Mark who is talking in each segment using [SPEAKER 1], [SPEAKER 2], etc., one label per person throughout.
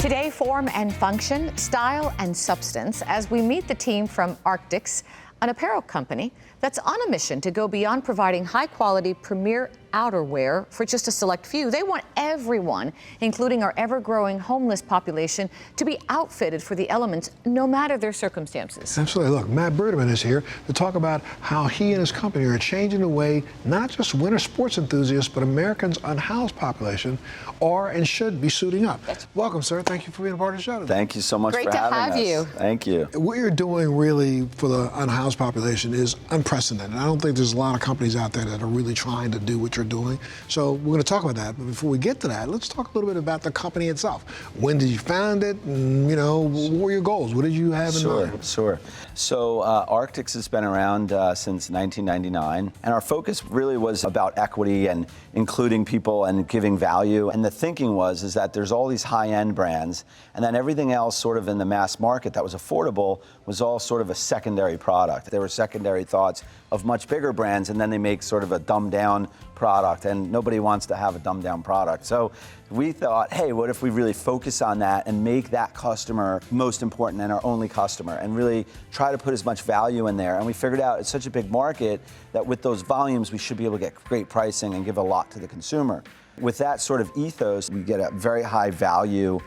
[SPEAKER 1] Today, form and function, style and substance, as we meet the team from Arctix, an apparel company that's on a mission to go beyond providing high-quality premier outerwear for just a select few. They want everyone, including our ever-growing homeless population, to be outfitted for the elements, no matter their circumstances.
[SPEAKER 2] Absolutely. Look, Matt Berderman is here to talk about how he and his company are changing the way not just winter sports enthusiasts, but Americans' unhoused population are and should be suiting up. Welcome, sir. Thank you for being a part of the show today.
[SPEAKER 3] Thank you so much
[SPEAKER 1] Great
[SPEAKER 3] for
[SPEAKER 1] to
[SPEAKER 3] having
[SPEAKER 1] have
[SPEAKER 3] us.
[SPEAKER 1] you.
[SPEAKER 3] Thank you.
[SPEAKER 2] What you're doing really for the unhoused population is unprecedented. I don't think there's a lot of companies out there that are really trying to do what you're doing. So we're going to talk about that. But before we get to that, let's talk a little bit about the company itself. When did you found it? And, you know, what were your goals? What did you have in mind?
[SPEAKER 3] Sure. So Arctix has been around since 1999. And our focus really was about equity and including people and giving value. And the thinking is that there's all these high-end brands, and then everything else sort of in the mass market that was affordable was all sort of a secondary product. There were secondary thoughts of much bigger brands, and then they make sort of a dumbed-down product, and nobody wants to have a dumbed-down product. So we thought, hey, what if we really focus on that and make that customer most important and our only customer, and really try to put as much value in there. And we figured out it's such a big market that with those volumes, we should be able to get great pricing and give a lot to the consumer. With that sort of ethos, we get a very high value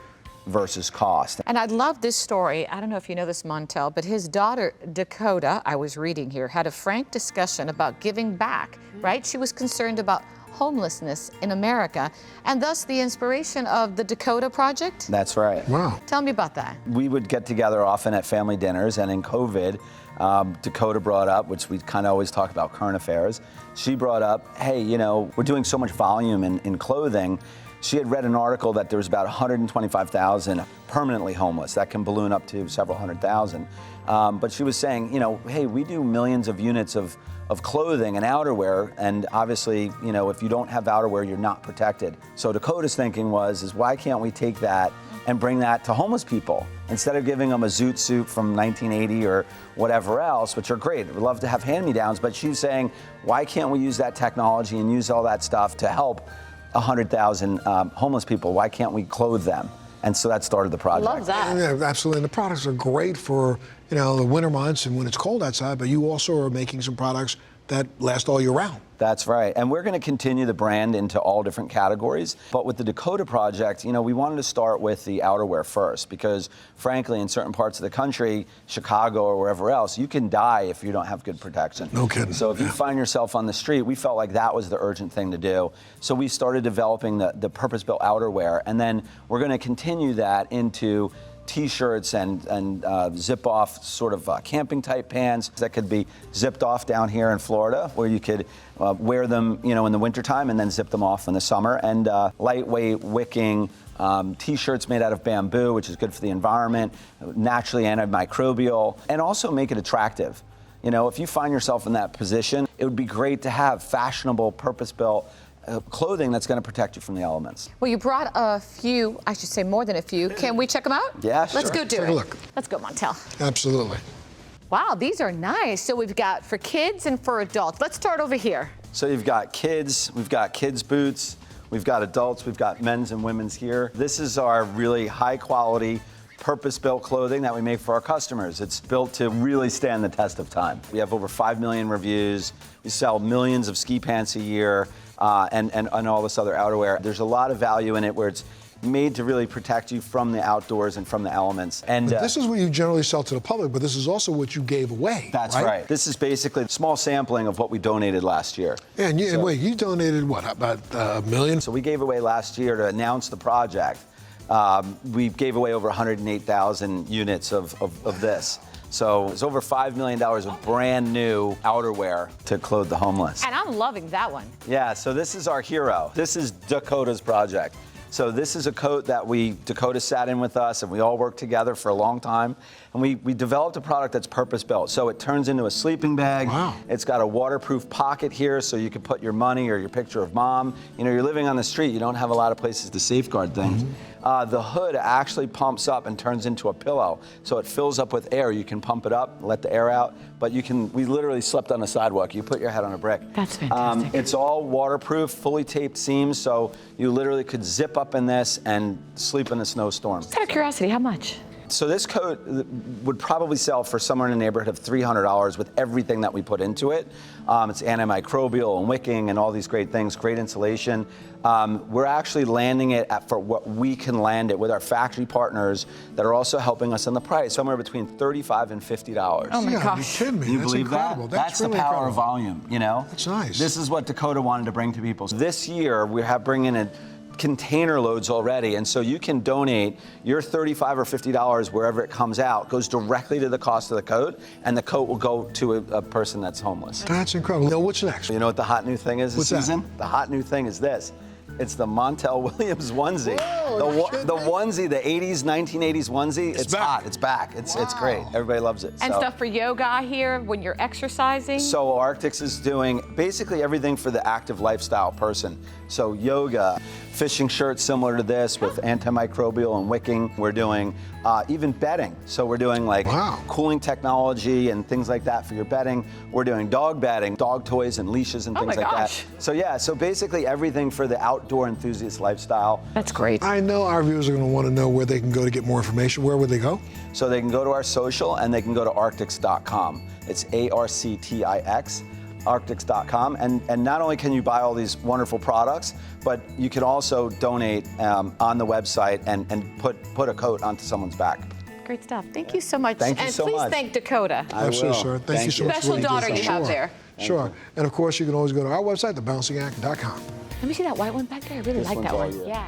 [SPEAKER 3] versus cost.
[SPEAKER 1] And I love this story. I don't know if you know this, Montel, but his daughter, Dakota, I was reading here, had a frank discussion about giving back, right? She was concerned about homelessness in America, and thus the inspiration of the Dakota Project?
[SPEAKER 3] That's right.
[SPEAKER 2] Wow.
[SPEAKER 1] Tell me about that.
[SPEAKER 3] We would get together often at family dinners, and in COVID, Dakota brought up, which we kind of always talk about current affairs, she brought up, hey, you know, we're doing so much volume in clothing. She had read an article that there was about 125,000 permanently homeless. That can balloon up to several hundred thousand. But she was saying, you know, hey, we do millions of units of clothing and outerwear, and obviously, you know, if you don't have outerwear, you're not protected. So Dakota's thinking is why can't we take that and bring that to homeless people? Instead of giving them a zoot suit from 1980 or whatever else, which are great, we'd love to have hand-me-downs, but she's saying, why can't we use that technology and use all that stuff to help 100,000 homeless people? Why can't we clothe them? And so that started the project.
[SPEAKER 1] Love that.
[SPEAKER 2] Yeah, absolutely. And the products are great for, you know, the winter months and when it's cold outside, but you also are making some products that last all year round.
[SPEAKER 3] That's right. And we're going to continue the brand into all different categories. But with the Dakota Project, you know, we wanted to start with the outerwear first because, frankly, in certain parts of the country, Chicago or wherever else, you can die if you don't have good protection.
[SPEAKER 2] No kidding.
[SPEAKER 3] So if you find yourself on the street, we felt like that was the urgent thing to do. So we started developing the purpose-built outerwear, and then we're going to continue that into T-shirts and zip-off sort of camping type pants that could be zipped off down here in Florida, where you could wear them, you know, in the wintertime and then zip them off in the summer. And lightweight wicking T-shirts made out of bamboo, which is good for the environment, naturally antimicrobial, and also make it attractive. You know, if you find yourself in that position, it would be great to have fashionable, purpose-built clothing that's going to protect you from the elements.
[SPEAKER 1] Well, you brought a few, I should say more than a few. Can we check them out?
[SPEAKER 3] Yeah, sure.
[SPEAKER 1] Let's go do it.
[SPEAKER 2] Take a look.
[SPEAKER 1] Let's go, Montel.
[SPEAKER 2] Absolutely.
[SPEAKER 1] Wow, these are nice. So we've got for kids and for adults. Let's start over here.
[SPEAKER 3] So you've got kids, we've got kids' boots, we've got adults, we've got men's and women's here. This is our really high quality, purpose-built clothing that we make for our customers. It's built to really stand the test of time. We have over 5 million reviews. We sell millions of ski pants a year. And all this other outerwear. There's a lot of value in it where it's made to really protect you from the outdoors and from the elements. And
[SPEAKER 2] this is what you generally sell to the public, but this is also what you gave away.
[SPEAKER 3] That's right. This is basically a small sampling of what we donated last year.
[SPEAKER 2] Yeah, and you donated what, about $1 million?
[SPEAKER 3] So we gave away last year to announce the project. We gave away over 108,000 units of this. So it's over $5 million of brand new outerwear to clothe the homeless.
[SPEAKER 1] And I'm loving that one.
[SPEAKER 3] Yeah, so this is our hero. This is Dakota's project. So this is a coat that Dakota sat in with us, and we all worked together for a long time. And we developed a product that's purpose-built. So it turns into a sleeping bag.
[SPEAKER 2] Wow.
[SPEAKER 3] It's got a waterproof pocket here so you can put your money or your picture of mom. You know, you're living on the street, you don't have a lot of places to safeguard things. The hood actually pumps up and turns into a pillow. So it fills up with air. You can pump it up, let the air out, but we literally slept on the sidewalk. You put your head on a brick.
[SPEAKER 1] That's fantastic.
[SPEAKER 3] It's all waterproof, fully taped seams, so you literally could zip zip up in this and sleep in a snowstorm.
[SPEAKER 1] Just out of curiosity, how much?
[SPEAKER 3] So this coat would probably sell for somewhere in the neighborhood of $300 with everything that we put into it. It's antimicrobial and wicking and all these great things, great insulation. We're actually landing it for what we can land it with our factory partners that are also helping us on the price, somewhere between $35 and $50.
[SPEAKER 1] Oh my
[SPEAKER 2] Yeah,
[SPEAKER 1] gosh.
[SPEAKER 2] you kidding me?
[SPEAKER 3] Can you
[SPEAKER 2] That's
[SPEAKER 3] believe
[SPEAKER 2] incredible.
[SPEAKER 3] that? That's
[SPEAKER 2] really
[SPEAKER 3] the power
[SPEAKER 2] incredible.
[SPEAKER 3] of volume, you know?
[SPEAKER 2] That's nice.
[SPEAKER 3] This is what Dakota wanted to bring to people. This year, we have bringing in container loads already, and so you can donate your $35 or $50 wherever it comes out, goes directly to the cost of the coat, and the coat will go to a person that's homeless.
[SPEAKER 2] That's incredible. Now, what's next?
[SPEAKER 3] You know what the hot new thing is this
[SPEAKER 2] What's that?
[SPEAKER 3] season? The hot new thing is this. It's the Montel Williams onesie.
[SPEAKER 2] Whoa,
[SPEAKER 3] the onesie, the 80s, 1980s onesie, it's
[SPEAKER 2] back.
[SPEAKER 3] hot, it's back. It's great. Everybody loves it.
[SPEAKER 1] And
[SPEAKER 3] So-
[SPEAKER 1] stuff for yoga here when you're exercising?
[SPEAKER 3] So Arctix is doing basically everything for the active lifestyle person. So yoga, fishing shirts similar to this with antimicrobial and wicking. We're doing even bedding. So we're doing like
[SPEAKER 2] Wow.
[SPEAKER 3] cooling technology and things like that for your bedding. We're doing dog bedding, dog toys and leashes and
[SPEAKER 1] Oh
[SPEAKER 3] things
[SPEAKER 1] my
[SPEAKER 3] like
[SPEAKER 1] gosh.
[SPEAKER 3] that. So yeah, so basically everything for the outdoor enthusiast lifestyle.
[SPEAKER 1] That's great.
[SPEAKER 2] I know our viewers are going to want to know where they can go to get more information. Where would they go?
[SPEAKER 3] So they can go to our social and they can go to arctix.com. It's ARCTIX. Arctix.com, and not only can you buy all these wonderful products, but you can also donate on the website and put a coat onto someone's back.
[SPEAKER 1] Great stuff. Thank you so much.
[SPEAKER 3] Thank you
[SPEAKER 1] and
[SPEAKER 3] so
[SPEAKER 1] please
[SPEAKER 3] much.
[SPEAKER 1] thank Dakota.
[SPEAKER 3] I
[SPEAKER 2] Absolutely,
[SPEAKER 3] will.
[SPEAKER 2] sir. Thank you so much.
[SPEAKER 1] Special
[SPEAKER 2] for what you
[SPEAKER 1] daughter
[SPEAKER 2] did.
[SPEAKER 1] you have
[SPEAKER 2] Sure.
[SPEAKER 1] there.
[SPEAKER 2] Sure. And of course, you can always go to our website, thebouncingAct.com.
[SPEAKER 1] Let me see that white one back there. I really
[SPEAKER 3] This
[SPEAKER 1] like
[SPEAKER 3] one's
[SPEAKER 1] that
[SPEAKER 3] all
[SPEAKER 1] one.
[SPEAKER 3] you.
[SPEAKER 1] Yeah.